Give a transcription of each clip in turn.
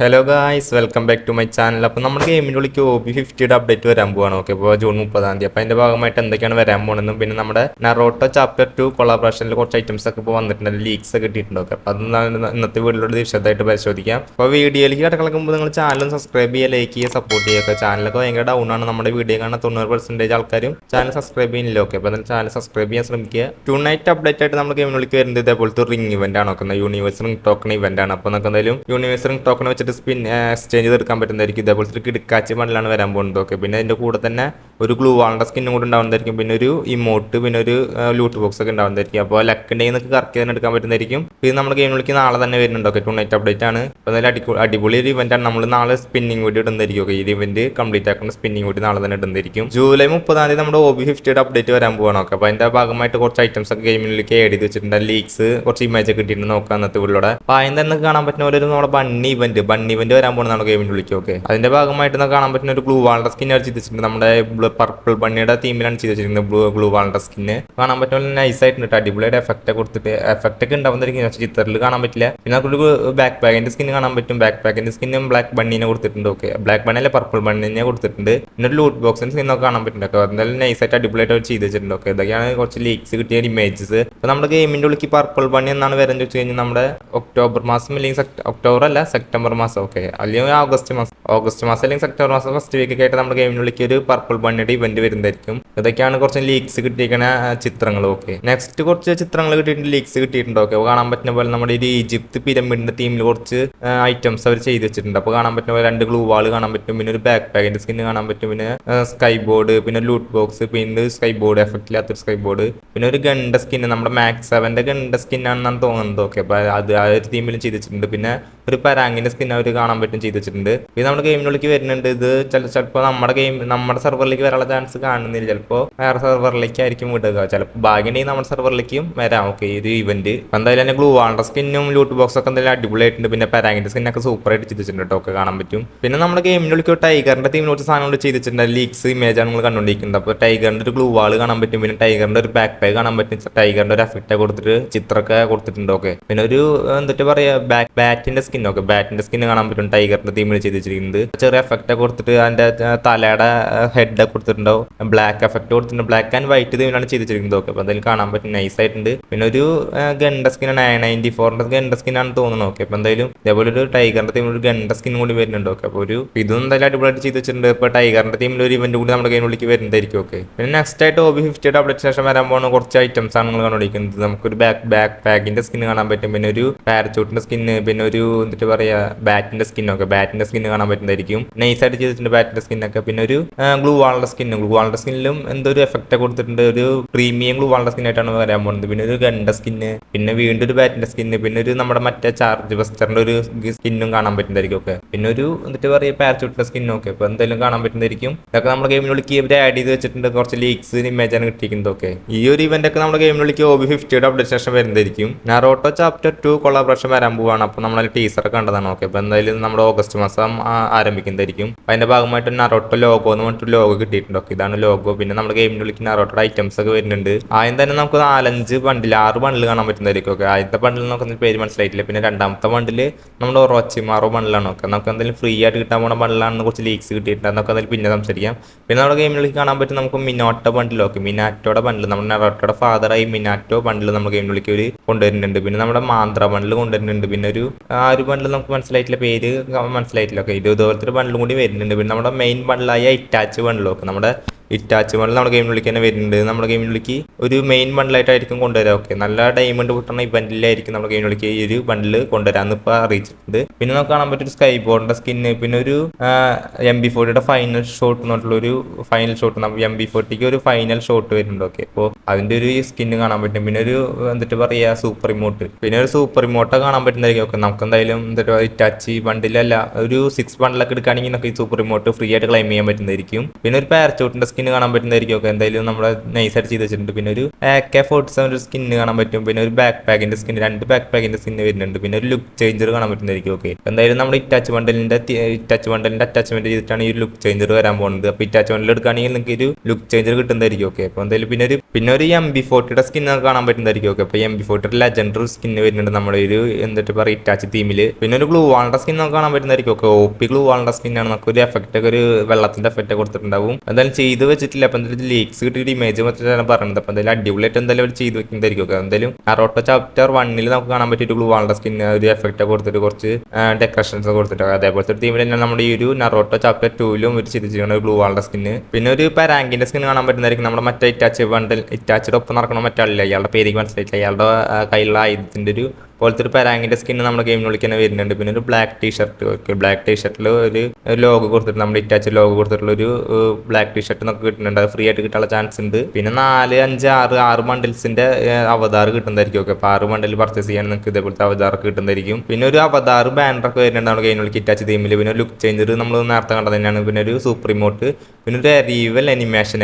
Hello guys, welcome back to my channel. അപ്പോൾ നമ്മുടെ ഗെയിമിൻ്റെ ഉള്ളിലേക്ക് OB50യുടെ അപ്ഡേറ്റ് വരാൻ പോവാണ്. ഓക്കെ, ഇപ്പോൾ ജൂൺ 30-ാം തീയതി. അപ്പോൾ അതിൻ്റെ ഭാഗമായിട്ട് എന്തൊക്കെയാണ് വരാൻ പോകുന്നതെന്നും പിന്നെ നമ്മുടെ നറോട്ടോ ചാപ്റ്റർ 2 കൊളാബറേഷനിൽ കുറച്ച് ഐറ്റംസ് ഒക്കെ ഇപ്പോൾ വന്നിട്ടുണ്ട്, ലീക്സ് ഒക്കെ കിട്ടിയിട്ടുണ്ട്. ഓക്കെ, അപ്പോൾ അത് ഇന്നത്തെ വീഡിയോയുടെ വിശദമായിട്ട് പരിശോധിക്കാം. അപ്പോൾ വീഡിയോയിലേക്ക് കിടക്കുമ്പോൾ നിങ്ങൾ ചാനൽ സബ്സ്ക്രൈബ് ചെയ്യുക, ലൈക്ക് ചെയ്യുക, സപ്പോർട്ട് ചെയ്യുക. ചാനലൊക്കെ ഭയങ്കര ഡൗൺ ആണ്. നമ്മുടെ വീഡിയോ കാണാൻ 90% ആൾക്കാരും ചാനൽ സബ്സ്ക്രൈബ് ചെയ്യുന്നില്ല. ഓക്കെ, അപ്പോൾ അതിന് ചാനൽ സബ്സ്ക്രൈബ് ചെയ്യാൻ ശ്രമിക്കുക. ടു-നൈറ്റ് അപ്ഡേറ്റ് ആയിട്ട് നമ്മുടെ ഗെയിമിനുള്ളിലേക്ക് വരുന്നത് ഇതേപോലത്തെ റിംഗ് ഇവന്റ് ആണ്. നോക്കുന്നത് യൂണിവേഴ്സ് റിംഗ് ടോക്കൺ ഇവന്റ് ആണ്. അപ്പോൾ നമുക്ക് എന്തായാലും യൂണിവേഴ്സ് റിംഗ് ടോക്കൺ വെച്ചിട്ട് എക്സ്ചേഞ്ച് ചെയ്തെടുക്കാൻ പറ്റുന്നതായിരിക്കും. ഇതേപോലത്തെ കിടക്കാച്ചി ബണ്ടിലാണ് വരാൻ പോകുന്നത്. ഓക്കെ, പിന്നെ അതിൻ്റെ കൂടെ തന്നെ ഒരു ഗ്ലൂ വാളിൻ്റെ സ്കിന്നും കൂടെ ഉണ്ടാവുന്നതായിരിക്കും. പിന്നെ ഒരു ഇമോട്ട്, പിന്നെ ഒരു ലൂട്ട് ബോക്സ് ഒക്കെ ഉണ്ടാവുന്നതായിരിക്കും. അപ്പോൾ ലക്ക് ഉണ്ടെങ്കിൽ നിങ്ങൾക്ക് കറക്റ്റ് തന്നെ എടുക്കാൻ പറ്റുന്നതായിരിക്കും. ഇത് നമ്മുടെ ഗെയിമിലേക്ക് നാളെ തന്നെ വരുന്നുണ്ട്. ഓക്കെ, ടു-നൈറ്റ് അപ്ഡേറ്റ് ആണ്. അപ്പോൾ എന്തായാലും അടിപൊളി ഒരു ഇവന്റ് ആണ്. നമ്മൾ നാളെ സ്പിന്നിങ് വീഡിയോ ഇടുന്നതായിരിക്കും. ഓക്കെ, ഈ ഇവന്റ് കംപ്ലീറ്റ് ആക്കുന്ന സ്പിന്നിങ് വീഡിയോ നാളെ തന്നെ ഇടുന്നതായിരിക്കും. ജൂലൈ 30-ാം തീയതി നമ്മുടെ OB50യുടെ അപ്ഡേറ്റ് വരാൻ പോവാണ്. ഓക്കെ, അപ്പോൾ അതിൻ്റെ ഭാഗമായിട്ട് കുറച്ച് ഐറ്റംസ് ഒക്കെ ഗെയിമിലേക്ക് ആഡ് ചെയ്ത് വെച്ചിട്ടുണ്ട്. ലീക്സ്, കുറച്ച് ഇമേജ് ഒക്കെ കിട്ടിയിട്ട് നോക്കാം അന്നത്തെ വീഡിയോടെ. അപ്പോൾ അതിന് തന്നെ കാണാൻ പറ്റുന്ന പോലെ ഒരു നമ്മുടെ ബണ്ണി ഇവന്റ് വരാൻ പോകുന്നതാണ് ഗെയിമിൻ്റെ ഉള്ളിലേക്ക്. ഓക്കെ, അതിന്റെ ഭാഗമായിട്ട് കാണാൻ പറ്റുന്ന ഒരു ഗ്ലൂ വാളിന്റെ സ്കിൻ ചെയ്ത് വെച്ചിട്ടുണ്ട്. നമ്മുടെ പർപ്പിൾ ബണ്ണിയുടെ തീമിലാണ് ചെയ്ത് വെച്ചിരിക്കുന്നത്. ഗ്ലൂ വാളിന്റെ സ്കിന്ന് കാണാൻ പറ്റുന്ന നൈസ് ആയിട്ട് അടിപൊളിയായിട്ട് എഫക്റ്റ് കൊടുത്തിട്ട് എഫക്റ്റ് ഒക്കെ ഉണ്ടാവുന്നതായിരിക്കും. പക്ഷേ ചിത്രത്തിൽ കാണാൻ പറ്റില്ല. പിന്നെ നമുക്കൊരു ബാക്ക് പാക്കിന്റെ സ്കിൻ കാണാൻ പറ്റും. ബാക്ക് പാക്കിന്റെ സ്കിന്നും ബ്ലാക്ക് ബണ്ണിനെ കൊടുത്തിട്ടുണ്ട്. ഓക്കെ, ബ്ലാക്ക് ബണ്ണിലെ പർപ്പിൾ ബണ്ണിനെ കൊടുത്തിട്ടുണ്ട്. പിന്നെ ഒരു ലൂട്ട് ബോക്സിന്റെ സ്കിന്നൊക്കെ കാണാൻ പറ്റുന്നുണ്ട്. എന്തായാലും നൈസ് ആയിട്ട് അടിപൊളിയായിട്ട് ചെയ്ത് വെച്ചിട്ടുണ്ട്. ഓക്കെ, ഇതൊക്കെയാണ് കുറച്ച് ലീക്സ് കിട്ടിയ ഇമേജസ്. അപ്പോൾ നമ്മുടെ ഗെയിമിന്റെ ഉള്ളിൽ പർപ്പിൾ ബണ്ണി എന്നാണ് വരുന്നത് വെച്ച് കഴിഞ്ഞാൽ നമ്മുടെ ഒക്ടോബർ മാസം അല്ലെങ്കിൽ ഒക്ടോബർ അല്ല സെപ്റ്റംബർ മാസം. ഓക്കെ, അല്ലെങ്കിൽ ഓഗസ്റ്റ് മാസം അല്ലെങ്കിൽ സെപ്റ്റംബർ മാസം ഫസ്റ്റ് വീക്ക് ആയിട്ട് നമ്മുടെ ഗെയിമിനുള്ളിലേക്ക് ഒരു പർപ്പിൾ ബണ്ണിയുടെ ഇവന്റ് വരുന്നതായിരിക്കും. ഇതൊക്കെയാണ് കുറച്ച് ലീക്സ് കിട്ടിയിരിക്കുന്ന ചിത്രങ്ങൾ. ഓക്കെ, നെക്സ്റ്റ് കുറച്ച് ചിത്രങ്ങൾ കിട്ടിയിട്ടുണ്ട്, ലീക്സ് കിട്ടിയിട്ടുണ്ട്. ഓക്കെ, കാണാൻ പറ്റുന്ന പോലെ നമ്മുടെ ഒരു ഈജിപ്ത് പിരമിഡിന്റെ തീമിൽ കുറച്ച് ഐറ്റംസ് അവർ ചെയ്ത് വെച്ചിട്ടുണ്ട്. അപ്പോൾ കാണാൻ പറ്റുന്ന പോലെ 2 ഗ്ലൂ വാൾ കാണാൻ പറ്റും. പിന്നെ ഒരു ബാക്ക് പാക്കിന്റെ സ്കിൻ കാണാൻ പറ്റും. പിന്നെ സ്കൈ ബോർഡ്, പിന്നെ ലൂട്ട് ബോക്സ്, പിന്നെ സ്കൈ ബോർഡ് എഫക്റ്റ് ഇല്ലാത്തൊരു സ്കൈ ബോർഡ്, പിന്നെ ഒരു ഗണ്ട സ്കിൻ, നമ്മുടെ മാക്സ് 7ന്റെ ഗണ്ട സ്കിൻ ആണെന്നാണ് തോന്നുന്നത്. ഓക്കെ, അപ്പോൾ അത് ആ ഒരു തീമിലും ചെയ്ത് വെച്ചിട്ടുണ്ട്. പിന്നെ ഒരു പരാങ്ങിന്റെ സ്കിൻ അവർ കാണാൻ പറ്റും ചെയ്ത് വെച്ചിട്ടുണ്ട്. ഇത് നമ്മുടെ ഗെയിമിനുള്ളിലേക്ക് വരുന്നുണ്ട്. ഇത് ചിലപ്പോൾ നമ്മുടെ സെർവറിലേക്ക് വരാനുള്ള ചാൻസ് കാണുന്നില്ല. ചിലപ്പോൾ വേറെ സെർവറിലേക്ക് ആയിരിക്കും വിടുക. ചിലപ്പോൾ ഭാഗ്യമുണ്ടെങ്കിൽ നമ്മുടെ സെർവറിലേക്കും വരാം. ഓക്കെ, ഈ ഒരു ഇവന്റ് എന്തായാലും തന്നെ ഗ്ലൂ വാളിന്റെ സ്കിന്നും ലൂട്ട് ബോക്സ് ഒക്കെ എന്തായാലും അടിപൊളിയായിട്ടുണ്ട്. പിന്നെ പരാങ്ങിന്റെ സ്കിന്നൊക്കെ സൂപ്പറായിട്ട് ചെയ്ത് വെച്ചിട്ടുണ്ട്. ഒക്കെ കാണാൻ പറ്റും. പിന്നെ നമ്മുടെ ഗെയിമിനുള്ളിൽ ടൈഗറിന്റെ തീമിൽ കുറച്ച് സാധനങ്ങൾ ചെയ്ത് വെച്ചിട്ടുണ്ട്. ലീക്സ് ഇമേജ് ആണ് നിങ്ങൾ കണ്ടുകൊണ്ടിരിക്കുന്നത്. അപ്പോൾ ടൈഗറിന്റെ ഒരു ഗ്ലൂ വാൾ കാണാൻ പറ്റും. പിന്നെ ടൈഗറിന്റെ ഒരു ബാക്ക് പാക്ക് കാണാൻ പറ്റും. ടൈഗറിന്റെ ഒരു എഫക്റ്റ് കൊടുത്തിട്ട് ചിത്രമൊക്കെ കൊടുത്തിട്ടുണ്ട്. ഓക്കെ, പിന്നെ ഒരു എന്നിട്ട് പറയാ ബാറ്റിന്റെ സ്കിൻ. ഓക്കെ, ബാറ്റിന്റെ സ്കിൻ കാണാൻ പറ്റും. ടൈഗറിന്റെ തീമിൽ ചെയ്ത് വെച്ചിരിക്കുന്നത് ചെറിയ എഫക്റ്റ് കൊടുത്തിട്ട് അതിന്റെ തലയുടെ ഹെഡ് കൊടുത്തിട്ടുണ്ടാവും. ബ്ലാക്ക് എഫക്റ്റ് കൊടുത്തിട്ടുണ്ട്. ബ്ലാക്ക് ആൻഡ് വൈറ്റ് തീമിലാണ് ചെയ്ത് വെച്ചിരിക്കുന്നത്. ഓക്കെ, അപ്പോൾ അതിൽ കാണാൻ പറ്റും നൈസ് ആയിട്ടുണ്ട്. പിന്നെ ഒരു ഗണ്ട സ്കിൻ 994ന്റെ ഗണ്ട സ്കിൻ ആണെന്ന് തോന്നുന്നു. ഓക്കെ, അപ്പോൾ എന്തായാലും ഇതേപോലെ ഒരു ടൈഗറിന്റെ തീമിൽ ഒരു ഗണ്ട സ്കിൻ കൂടി വരുന്നുണ്ട്. ഓക്കെ, അപ്പോൾ ഇതും എന്തായാലും അടിപൊളിയായിട്ട് ചെയ്ത് വെച്ചിട്ടുണ്ട്. ഇപ്പോൾ ടൈഗറിന്റെ തീമിൽ ഒരു ഇവന്റ് കൂടി നമ്മുടെ ഗെയിമിലേക്ക് വരുന്നതായിരിക്കും. ഓക്കെ, പിന്നെ നെക്സ്റ്റ് ആയിട്ട് OB50യുടെ അപ്ഡേറ്റ് ശേഷം വരാൻ പോകുന്ന കുറച്ച് ഐറ്റംസ് ആണ് നിങ്ങൾ കണ്ടുപിടിക്കുന്നത്. നമുക്കൊരു ബാക്ക് പാക്കിന്റെ സ്കിൻ കാണാൻ പറ്റും. പിന്നെ ഒരു പാരച്ചൂട്ടിന്റെ സ്കിന്ന്, പിന്നെ ഒരു എന്നിട്ട് പറയാ ബാറ്റിന്റെ സ്കിന്നൊക്കെ ബാറ്റിന്റെ സ്കിന്ന് കാണാൻ പറ്റുന്നതായിരിക്കും. നൈസ് ആയിട്ട് ചെയ്തിട്ടുണ്ട് ബാറ്റിന്റെ സ്കിന്നൊക്കെ. പിന്നെ ഒരു ഗ്ലൂ വാളിന്റെ സ്കിന്നിലും എന്തോ ഒരു എഫക്റ്റ് കൊടുത്തിട്ടുണ്ട്. ഒരു പ്രീമിയം ഗ്ലൂ വാളിന്റെ സ്കിന്നായിട്ടാണ് വരാൻ പോകുന്നത്. പിന്നെ ഒരു ഗണ്ട സ്കിന്ന്, പിന്നെ വീണ്ടും ഒരു ബാറ്റിന്റെ സ്കിന്ന്, പിന്നെ ഒരു നമ്മുടെ മറ്റേ ചാർജ് ബസ്റ്ററിന്റെ ഒരു സ്കിന്നും കാണാൻ പറ്റുന്നതായിരിക്കും. ഒക്കെ, പിന്നെ ഒരു എന്നിട്ട് പറയാ പാരച്ചൂട്ടിന്റെ സ്കിന്നും. ഒക്കെ, അപ്പോൾ എന്തായാലും കാണാൻ പറ്റുന്നതായിരിക്കും. ഇതൊക്കെ നമ്മുടെ ഗെയിമിനുള്ളിലേക്ക് ഇവർ ആഡ് ചെയ്ത് വെച്ചിട്ടുണ്ട്. കുറച്ച് ലീക്സ് ഇമേജാണ് കിട്ടിയിരിക്കുന്നത്. ഓക്കെ, ഈ ഒരു ഇവന്റ് ഒക്കെ നമ്മുടെ ഗെയിമിനുള്ളിലേക്ക് OB50യുടെ അപ്ഡേറ്റ് ശേഷം വരുന്നതായിരിക്കും. നറോട്ടോ ചാപ്റ്റർ 2 കൊളാബറേഷൻ വരാൻ പോവാണ്. അപ്പോൾ നമ്മൾ ടീസറൊക്കെ കണ്ടതാണ്. ഓക്കെ, അപ്പോൾ എന്തായാലും നമ്മുടെ ഓഗസ്റ്റ് മാസം ആരംഭിക്കുന്നതായിരിക്കും. അതിന്റെ ഭാഗമായിട്ട് നറോട്ടോ ലോഗോ എന്ന് പറഞ്ഞിട്ട് ലോഗോ കിട്ടിയിട്ടുണ്ട്. ഓക്കെ, ഇതാണ് ലോഗോ. പിന്നെ നമ്മുടെ ഗെയിമിനുള്ളിൽ നറോട്ടോയുടെ ഐറ്റംസ് ഒക്കെ വരുന്നുണ്ട്. ആദ്യം തന്നെ നമുക്ക് 6 ബണ്ടിൽ കാണാൻ പറ്റുന്നതായിരിക്കും. ഓക്കെ, ആദ്യത്തെ ബണ്ടിൽ നമുക്ക് പേര് മനസ്സിലായിട്ടില്ല. പിന്നെ രണ്ടാമത്തെ ബണ്ടിൽ നമ്മുടെ ഒറോച്ചിമാറോ ബണ്ടിലാണ്. ഓക്കെ, നമുക്ക് എന്തായാലും ഫ്രീ ആയിട്ട് കിട്ടാൻ പോകുന്ന ബണ്ടിലാണെന്ന് കുറച്ച് ലീക്സ് കിട്ടിയിട്ടുണ്ട്. അതൊക്കെ എന്തായാലും പിന്നെ സംസാരിക്കാം. പിന്നെ നമ്മുടെ ഗെയിമിനുള്ളിൽ കാണാൻ പറ്റും നമുക്ക് മിനാട്ടോ ബണ്ടിൽ. ഓക്കെ, മിനാറ്റോയുടെ ബണ്ടിൽ, നമ്മുടെ നറോട്ടോയുടെ ഫാദറായി മിനാറ്റോ ബണ്ടിൽ നമ്മുടെ ഗെയിമിനുള്ളിലേക്ക് ഒരു കൊണ്ടുവരുന്നുണ്ട്. പിന്നെ നമ്മുടെ മാന്ത്ര ബണ്ടിൽ കൊണ്ടുവരുന്നുണ്ട്. പിന്നെ ഒരു ബണ്ടിൽ നമുക്ക് മനസ്സിലായിട്ടില്ല, പേര് മനസ്സിലായിട്ടില്ല. ഓക്കെ, ഇതുപോലത്തെ ഒരു ബണ്ടിലും കൂടി വരുന്നുണ്ട്. പിന്നെ നമ്മുടെ മെയിൻ ബണ്ടിലായ ഇറ്റാച്ച് ബണ്ടിലൊക്കെ നമ്മുടെ ഇറ്റാച്ച് നമ്മുടെ ഗെയിമിനുള്ളിലേക്ക് തന്നെ വരുന്നുണ്ട്. നമ്മുടെ ഗെയിമിനുള്ളിലേക്ക് ഒരു മെയിൻ ബണ്ടിലായിട്ടായിരിക്കും കൊണ്ടുവരാം. ഓക്കെ, നല്ല ഡയമണ്ട് കിട്ടുന്ന ഇവന്റിലായിരിക്കും നമ്മുടെ ഗെയിമിനുള്ളിലേക്ക് ഈ ഒരു ബണ്ടിൽ കൊണ്ടുവരാമെന്ന് ഇപ്പോൾ അറിയിച്ചിട്ടുണ്ട്. പിന്നെ നമുക്ക് കാണാൻ പറ്റും ഒരു സ്കൈ ബോർഡിന്റെ സ്കിന്ന്, പിന്നെ ഒരു MB40യുടെ ഫൈനൽ ഷോട്ട് എന്നുള്ള ഒരു ഫൈനൽ ഷോട്ട്, MB40ക്ക് ഒരു ഫൈനൽ ഷോട്ട് വരുന്നുണ്ട്. ഓക്കെ, അപ്പോൾ അതിന്റെ ഒരു സ്കിന്ന് കാണാൻ പറ്റും. പിന്നെ ഒരു എന്നിട്ട് പറയാ സൂപ്പർ റിമോട്ട്, പിന്നെ ഒരു സൂപ്പർ റിമോട്ട് കാണാൻ പറ്റുന്നതായിരിക്കും. ഓക്കെ, നമുക്ക് എന്തായാലും എന്നിട്ട് ഇറ്റാച്ച് ബണ്ടിലല്ല ഒരു 6 ബണ്ടിലൊക്കെ എടുക്കുകയാണെങ്കിൽ നമുക്ക് ഈ സൂപ്പർ റിമോട്ട് ഫ്രീ ആയിട്ട് ക്ലെയിം ചെയ്യാൻ പറ്റുന്നതായിരിക്കും. പിന്നെ ഒരു പാരച്ചൂട്ടിന്റെ സ്കിന്ന് കാണാൻ പറ്റുന്നതായിരിക്കും. ഒക്കെ എന്തായാലും നമ്മുടെ നൈസായിട്ട് ചെയ്ത് വെച്ചിട്ടുണ്ട്. പിന്നെ ഒരു AK-47 ഒരു സ്കിന്ന് കാണാൻ പറ്റും. പിന്നെ ഒരു ബാക്ക് പാക്കിന്റെ സ്കിന്ന്, 2 ബാക്ക് പാക്കിന്റെ സ്കിന്ന് വരുന്നുണ്ട്. പിന്നെ ഒരു ലുക്ക് ചേഞ്ചർ കാണാൻ പറ്റുന്നതായിരിക്കും. ഓക്കെ, എന്തായാലും നമ്മുടെ ഇറ്റാച്ച് ബണ്ടലിന്റെ അറ്റാച്ച്മെന്റ് ചെയ്തിട്ടാണ് ഈ ഒരു ലുക്ക് ചേഞ്ചർ വരാൻ പോകുന്നത്. അപ്പോൾ ഇറ്റാച്ച് ബണ്ടൽ എടുക്കുകയാണെങ്കിൽ നിങ്ങൾക്ക് ഒരു ലുക്ക് ചേഞ്ചർ കിട്ടുന്നതായിരിക്കും. ഓക്കെ, അപ്പോൾ എന്തായാലും പിന്നെ ഒരു MB40 സ്കിന്ന് കാണാൻ പറ്റുന്നതായിരിക്കും. ഓക്കെ, അപ്പോൾ MB40 ലെജൻഡറി സ്കിന്ന് വരുന്നുണ്ട് നമ്മുടെ ഒരു എന്നിട്ട് പറയുക ഇറ്റാച്ച് തീമിൽ. പിന്നെ ഒരു ഗ്ലൂ വാളിന്റെ സ്കിൻ നമുക്ക് കാണാൻ പറ്റുന്നതായിരിക്കും. ഒക്കെ OP ഗ്ലൂ വാളിന്റെ സ്കിന്നാണ്. നമുക്ക് ഒരു എഫക്റ്റ് ഒക്കെ ഒരു വെള്ളത്തിന്റെ എഫക്റ്റ് കൊടുത്തിട്ടുണ്ടാവും. എന്തായാലും ചെയ്ത് വെച്ചിട്ടില്ല. അപ്പോൾ എന്തായാലും ലീക്സ് കിട്ടിയ ഇമേജ് മറ്റാണ് പറയുന്നത്. അപ്പോൾ എന്തായാലും അടിപൊളിയായിട്ട് എന്തായാലും അവർ ചെയ്ത് വെക്കുന്നതായിരിക്കും. ഒക്കെ എന്തായാലും നറോട്ടോ ചാപ്റ്റർ 1 നമുക്ക് കാണാൻ പറ്റിയ ഒരു ഗ്ലൂ വാളിന്റെ സ്കിൻ ഒരു എഫക്റ്റ് കൊടുത്തിട്ട് കുറച്ച് ഡെക്കറേഷൻസ് കൊടുത്തിട്ട് അതേപോലത്തെ ഒരു തീമിൽ തന്നെ നമ്മുടെ ഈ ഒരു നറോട്ടോ ചാപ്റ്റർ 2 ഒരു ചെയ്തിരിക്കുന്ന ഒരു ഗ്ലൂ വാളിന്റെ സ്കിന്ന്. പിന്നെ ഒരു പരാങ്കിന്റെ സ്കിൻ കാണാൻ പറ്റുന്നതായിരിക്കും. നമ്മുടെ മറ്റേ ഇറ്റാച്ചിയുടെ ഒപ്പം നടക്കണം മറ്റാളില്ല, അയാളുടെ പേര് മനസ്സിലായില്ല. അയാളുടെ കയ്യിലുള്ള ആയുധത്തിന്റെ ഒരു പോലത്തെ ഒരു പരാങ്കിന്റെ സ്കിന്ന് നമ്മുടെ ഗെയിമിനുള്ളിൽ തന്നെ വരുന്നുണ്ട്. പിന്നെ ഒരു ബ്ലാക്ക് ടീഷർട്ട്. ഓക്കെ, ബ്ലാക്ക് ടീഷർട്ടിൽ ഒരു ലോഗോ കൊടുത്തിട്ട് നമ്മുടെ ഇറ്റാച്ച് ലോഗോ കൊടുത്തിട്ടുള്ള ഒരു ബ്ലാക്ക് ടീഷർട്ട് നമുക്ക് കിട്ടുന്നുണ്ട്. അത് ഫ്രീ ആയിട്ട് കിട്ടാനുള്ള ചാൻസ് ഉണ്ട്. പിന്നെ 4, 5, 6 ബണ്ടിൽസിന്റെ അവതാർ കിട്ടുന്നതായിരിക്കും. ഓക്കെ, അപ്പോൾ 6 ബണ്ടിൽ പർച്ചേസ് ചെയ്യാൻ നിങ്ങൾക്ക് ഇതേപോലത്തെ അവതാറൊക്കെ കിട്ടുന്നതായിരിക്കും. പിന്നെ ഒരു അവതാർ ബാനറൊക്കെ വരുന്നുണ്ട് നമ്മുടെ ഗെയിമിനുള്ളിൽ ഇറ്റാച്ച് തീമിൽ. പിന്നെ ലുക്ക് ചേഞ്ചർ നമ്മൾ നേരത്തെ കണ്ടത് തന്നെയാണ്. പിന്നെ ഒരു സൂപ്പർ റിമോട്ട്, പിന്നെ ഒരു റിവൽ അനിമേഷൻ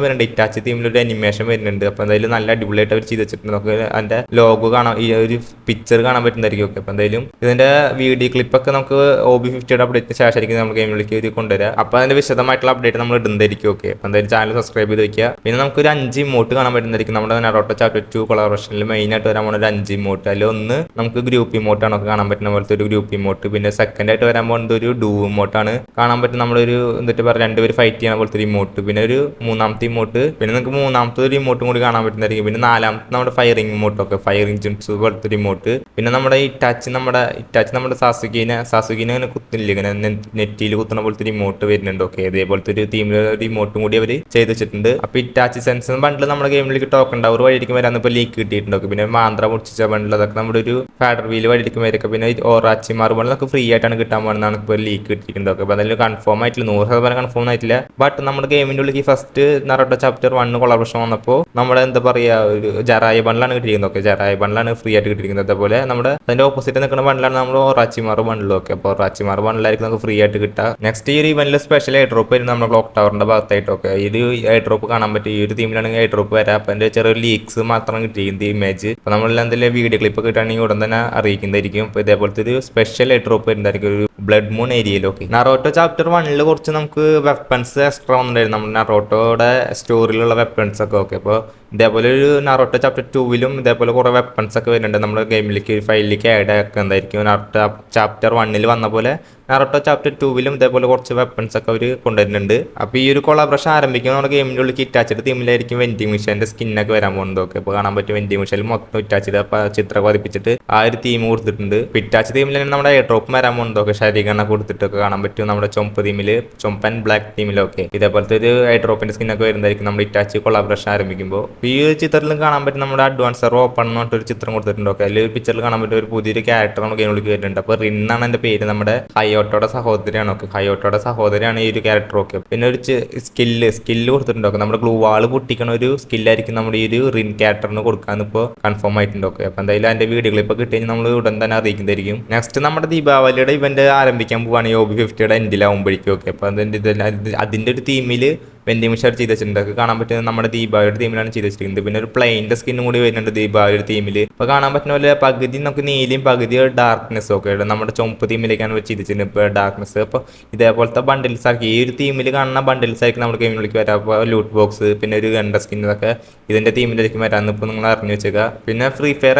വരുന്നുണ്ട്. ഇറ്റാച്ച് തീമിൽ ഒരു അനിമേഷൻ വരുന്നുണ്ട്. അപ്പോൾ എന്തായാലും നല്ല അടിപൊളിയായിട്ട് അവർ ചെയ്ത് വെച്ചിട്ടുണ്ട്. നമുക്ക് അതിന്റെ ലോഗോ കാണാം, ഈ ഒരു പിക്ചർ കാണാൻ പറ്റുന്നതായിരിക്കും. ഓക്കെ, അപ്പോൾ എന്തായാലും ഇതിന്റെ വീഡിയോ ക്ലിപ്പൊക്കെ നമുക്ക് OB50 അപ്ഡേറ്റിന് ശേഷമായിരിക്കും നമ്മൾ ഗെയിമിലേക്ക് ഒരു കൊണ്ടുവരാം. അപ്പോൾ അതിന്റെ വിശദമായിട്ടുള്ള അപ്ഡേറ്റ് നമ്മൾ ഇടുന്നതായിരിക്കും. ഓക്കെ, അപ്പോൾ എന്തായാലും ചാനൽ സബ്സ്ക്രൈബ് ചെയ്ത് വെക്കുക. പിന്നെ നമുക്കൊരു 5 ഇമോട്ട് കാണാൻ പറ്റുന്നതായിരിക്കും. നമ്മുടെ നറോട്ടോ ചാപ്റ്റർ 2 കൊളാബറേഷനിൽ മെയിനായിട്ട് വരാൻ പോകുന്ന ഒരു 5 ഇമോട്ട്. അതിലൊന്ന് നമുക്ക് ഗ്രൂപ്പ് ഇമോട്ടാണ് ഒക്കെ കാണാൻ പറ്റുന്ന പോലത്തെ ഒരു ഗ്രൂപ്പ് ഇമോട്ട്. പിന്നെ സെക്കൻഡ് ആയിട്ട് വരാൻ പോകുന്നത് ഒരു ഡൂ ഇമോട്ടാണ് കാണാൻ പറ്റും. നമ്മളൊരു എന്നിട്ട് പറയുക 2 പേര് ഫൈറ്റ് ചെയ്യാൻ പോലത്തെ ഒരു ഇമോട്ട്. പിന്നെ ഒരു 3ാമത്തെ ഇമോട്ട്. പിന്നെ നിങ്ങൾക്ക് 3ാമത്തെ ഒരു ഇമോട്ടും കൂടി കാണാൻ പറ്റുന്നതായിരിക്കും. പിന്നെ 4ാമത്തെ നമ്മുടെ ഫയറിംഗ് ഇമോട്ടൊക്കെ, ഫയറിംഗ് ജിൻസ് പോലത്തെ ഒരു ഇമോട്ട്. പിന്നെ നമ്മുടെ ഇറ്റാച്ച് നമ്മുടെ സാസുകിനെ ഇങ്ങനെ കുത്തില്ല, ഇങ്ങനെ നെറ്റിയിൽ കുത്തുന്ന പോലത്തെ ഒരു ഇമോട്ട് വരുന്നുണ്ട്. ഓക്കെ, ഇതേപോലത്തെ ഒരു തീമിൽ ഒരു ഇമോട്ടും കൂടി അവർ ചെയ്ത് വെച്ചിട്ടുണ്ട്. അപ്പോൾ ഇറ്റാച്ച് സെൻസ് ബണ്ടിൽ നമ്മുടെ ഗെയിമിലേക്ക് ടോക്കൺ ടവർ വഴിക്കും വരാൻ ഇപ്പോൾ ലീക്ക് കിട്ടിയിട്ടുണ്ട്. പിന്നെ മാന്ത്ര മുടിച്ച ബണ്ടിൽ അതൊക്കെ നമ്മുടെ ഒരു ഫാഡർ വീൽ വഴിക്കും വരൊക്കെ. പിന്നെ ഓറാച്ചിമാർ ബണ്ടിൽ നമുക്ക് ഫ്രീ ആയിട്ടാണ് കിട്ടാൻ പോകുന്നതാണ് ഇപ്പോൾ ലീക്ക് കിട്ടിയിട്ടുണ്ട്. ഒക്കെ അപ്പോൾ അതിൽ കൺഫേം ആയിട്ടില്ല, 100% കൺഫേം ആയിട്ടില്ല. ബട്ട് നമ്മുടെ ഗെയിമിൻ്റെ ഉള്ളിൽ ഫസ്റ്റ് നറോട്ടോ ചാപ്റ്റർ 1 കൊളാബറേഷൻ വന്നപ്പോൾ നമ്മുടെ എന്താ പറയുക ഒരു ജറായ ബണ്ടിലാണ് കിട്ടിയിരിക്കുന്നത്. ഓക്കെ, ജറായ ബണ്ടിലാണ് ഫ്രീ ആയിട്ട് കിട്ടിയിരിക്കുന്നത്. അതേപോലെ നമ്മുടെ അതിന്റെ ഓപ്പോസിറ്റ് നിൽക്കുന്ന ബണ്ടിലാണ് നമ്മുടെ ഒറാച്ചിമാർ ബണ്ടിലും. ഒക്കെ അപ്പോൾ ഒറാച്ചിമാർ ബണ്ടിലായിരിക്കും നമുക്ക് ഫ്രീ ആയിട്ട് കിട്ടുക. നെക്സ്റ്റ് ഈ ഒരു ഇവന്റിൽ സ്പെഷ്യൽ എയർ ഡ്രോപ്പ് വരുന്നത് നമ്മുടെ ക്ലോക്ക് ടവറിന്റെ ഭാഗത്തായിട്ടൊക്കെ ഈ ഒരു എയർ ഡ്രോപ്പ് കാണാൻ പറ്റും. ഈ ഒരു തീമിലാണെങ്കിൽ എയർ ഡ്രോപ്പ് വരാം. അപ്പോൾ അതിന്റെ ചെറിയൊരു ലീക്സ് മാത്രം കിട്ടിയിരിക്കുന്നത് ഇമേജ്. അപ്പോൾ നമ്മളെല്ലാം എന്തെങ്കിലും വീഡിയോ ക്ലിപ്പ് കിട്ടുകയാണെങ്കിൽ ഉടൻ തന്നെ അറിയിക്കുന്നതായിരിക്കും. അപ്പോൾ ഇതേപോലത്തെ ഒരു സ്പെഷ്യൽ എയർ ഡ്രോപ്പ് വരുന്നതായിരിക്കും ഒരു ബ്ലഡ് മൂൺ ഏരിയയിലൊക്കെ. നറോട്ടോ ചാപ്റ്റർ 1 കുറച്ച് നമുക്ക് വെപ്പൺസ് എക്സ്ട്രാ വന്നിട്ടുണ്ടായിരുന്നു നമ്മുടെ നറോട്ടോയുടെ സ്റ്റോറിയിലുള്ള വെപ്പൺസ് ഒക്കെ. ഓക്കെ, അപ്പോൾ ഇതേപോലെ ഒരു നറോട്ടോ ചാപ്റ്റർ 2 ഇതേപോലെ കുറേ വെപ്പൺസ് ഒക്കെ വരുന്നുണ്ട് നമ്മുടെ ഗെയിമിലേക്ക്, ഫയലിലേക്ക് ആഡ് ആക്കുന്നതായിരിക്കും. നറോട്ടോ ചാപ്റ്റർ 1 വന്ന പോലെ നറോട്ടോ ചാപ്റ്റർ 2 ഇതേപോലെ കുറച്ച് വെപ്പൺസ് ഒക്കെ അവർ കൊണ്ടുവരുന്നുണ്ട്. അപ്പോൾ ഈ ഒരു കൊളാബറേഷൻ ആരംഭിക്കുമ്പോൾ നമ്മുടെ ഗെയിമിൻ്റെ ഉള്ളിൽ ഇറ്റാച്ചിട്ട് തീമിലായിരിക്കും വെൻഡിങ് മിഷൻ്റെ സ്കിന്നൊക്കെ വരാൻ പോകുന്നത്. ഓക്കെ, അപ്പോൾ കാണാൻ പറ്റും വെൻഡിങ് മിഷനിൽ മൊത്തം ഇറ്റാച്ചിട്ട് ചിത്രം പതിപ്പിച്ചിട്ട് ആ ഒരു തീം കൊടുത്തിട്ടുണ്ട്. ഇറ്റാച്ച് തീമിൽ തന്നെ നമ്മുടെ എയർ ഡ്രോപ്പ് വരാൻ പോകുന്നത്. ഒക്കെ ശരീരഘടന കൊടുത്തിട്ടൊക്കെ കാണാൻ പറ്റും നമ്മുടെ ചുമപ്പ് ആൻഡ് ബ്ലാക്ക് തീമിലൊക്കെ ഇതേപോലത്തെ ഒരു എയർ ഡ്രോപ്പിന്റെ സ്കിന്നൊക്കെ വരുന്നതായിരിക്കും നമ്മുടെ ഇറ്റാച്ച് കൊളാബറേഷൻ ആരംഭിക്കുമ്പോൾ. ഈ ഒരു ചിത്രത്തിലും കാണാൻ പറ്റും നമ്മുടെ അഡ്വാൻസർ ഓപ്പൺ എന്ന് പറഞ്ഞിട്ടൊരു ചിത്രം കൊടുത്തിട്ടുണ്ട്. ഒക്കെ അതിൽ പിക്ചറിൽ കാണാൻ പറ്റും ഒരു പുതിയൊരു ക്യാരക്ടർ നമ്മുടെ ഗെയിമിലേക്ക് വരുന്നുണ്ട്. അപ്പോൾ റിന്നാണ് എൻ്റെ പേര്, നമ്മുടെ ഹയോട്ടോയുടെ സഹോദരിയാണ്. ഒക്കെ, ഹയോട്ടോയുടെ സഹോദരിയാണ് ഈ ഒരു ക്യാരക്ടർ. ഒക്കെ, പിന്നെ ഒരു സ്കില്ല് കൊടുത്തിട്ടുണ്ട്. ഒക്കെ നമ്മുടെ ഗ്ലൂ വാൾ പൊട്ടിക്കണ ഒരു സ്കില്ലായിരിക്കും നമ്മുടെ ഈ ഒരു റിൻ ക്യാരക്ടറിന് കൊടുക്കാന്ന് ഇപ്പോൾ കൺഫേം ആയിട്ടുണ്ട്. ഒക്കെ, അപ്പോൾ എന്തായാലും അതിന്റെ വീഡിയോ ക്ലിപ്പ് കിട്ടി കഴിഞ്ഞാൽ നമ്മൾ ഉടൻ തന്നെ അറിയിക്കുന്നതായിരിക്കും. നെക്സ്റ്റ് നമ്മുടെ ദീപാവലിയുടെ ഇവന്റ് ആരംഭിക്കാൻ പോവാണ് OB50 എൻഡിലാവുമ്പോഴേക്കും. ഒക്കെ, അപ്പോൾ അതിന്റെ ഒരു തീമിൽ വെൻഡിങ് മിഷൻ ചെയ്ത് വെച്ചിട്ടുണ്ട്. കാണാൻ പറ്റുന്നത് നമ്മുടെ ദീപാവലിയുടെ തീമിലാണ് ചെയ്ത് വെച്ചിരിക്കുന്നത്. പിന്നെ ഒരു പ്ലെയിൻ്റെ സ്കിന്നും കൂടി വരുന്നുണ്ട് ദീപാവലിയുടെ തീമിൽ. അപ്പോൾ കാണാൻ പറ്റുന്ന പോലെ പകുതി നമുക്ക് നീലയും പകുതി ഡാർക്ക്നെസ്സും ഒക്കെ നമ്മുടെ ചുമപ്പ് തീമിലേക്കാണ് വെച്ച് ചെയ്തിട്ടുണ്ട് ഇപ്പോൾ ഡാർക്ക്നെസ്. അപ്പോൾ ഇതേപോലത്തെ ബണ്ടിൽസ് ആയിരിക്കും ഈ ഒരു തീമിൽ കാണുന്ന ബണ്ടിൽസ് ആയിരിക്കും നമ്മുടെ ഗെയിമിലേക്ക് വരാം. അപ്പോൾ ലൂട്ട് ബോക്സ് പിന്നെ ഒരു ഗണ്ട സ്കിൻ ഇതൊക്കെ ഇതിന്റെ തീമിലേക്ക് വരാമെന്ന് ഇപ്പോൾ നിങ്ങൾ അറിഞ്ഞു വെച്ചേക്കുക. പിന്നെ ഫ്രീ ഫയർ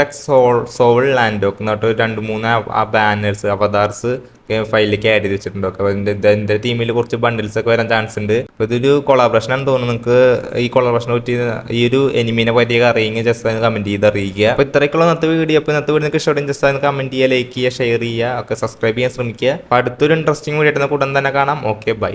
സോൾ ലാൻഡ് ഒക്കെ എന്നിട്ട് 2-3 ബാനേഴ്സ് അവതാർസ് ഫയലിലേക്ക് ആഡ് ചെയ്ത് വെച്ചിട്ടുണ്ട്. അപ്പോൾ ഇതിന്റെ ടീമിൽ കുറച്ച് ബണ്ടിൽസ് ഒക്കെ വരാൻ ചാൻസ് ഉണ്ട്. അപ്പോൾ ഇതൊരു കൊളാബറേഷൻ ആണെന്ന് തോന്നുന്നു. നിങ്ങൾക്ക് ഈ കൊളാബറേഷനെ പറ്റി ഈ ഒരു എനിമീനെ പറ്റിയൊക്കെ അറിയുമെങ്കിൽ ജസ്റ്റ് അതിന് കമന്റ് ചെയ്ത് അറിയിക്കുക. അപ്പോൾ ഇത്രയൊക്കെയുള്ള ഇന്നത്തെ വീഡിയോ. അപ്പോൾ ഇന്നത്തെ വീഡിയോ നിങ്ങൾക്ക് ഇഷ്ടപ്പെടും ജസ്റ്റ് അതിന് കമന്റ് ചെയ്യുക, ലൈക്ക് ചെയ്യുക, ഷെയർ ചെയ്യുക, ഒക്കെ സബ്സ്ക്രൈബ് ചെയ്യാൻ ശ്രമിക്കുക. അപ്പോൾ അടുത്തൊരു ഇൻട്രസ്റ്റിംഗ് വീഡിയോ ആയിട്ട് ഉടൻ തന്നെ കാണാം. Okay, by.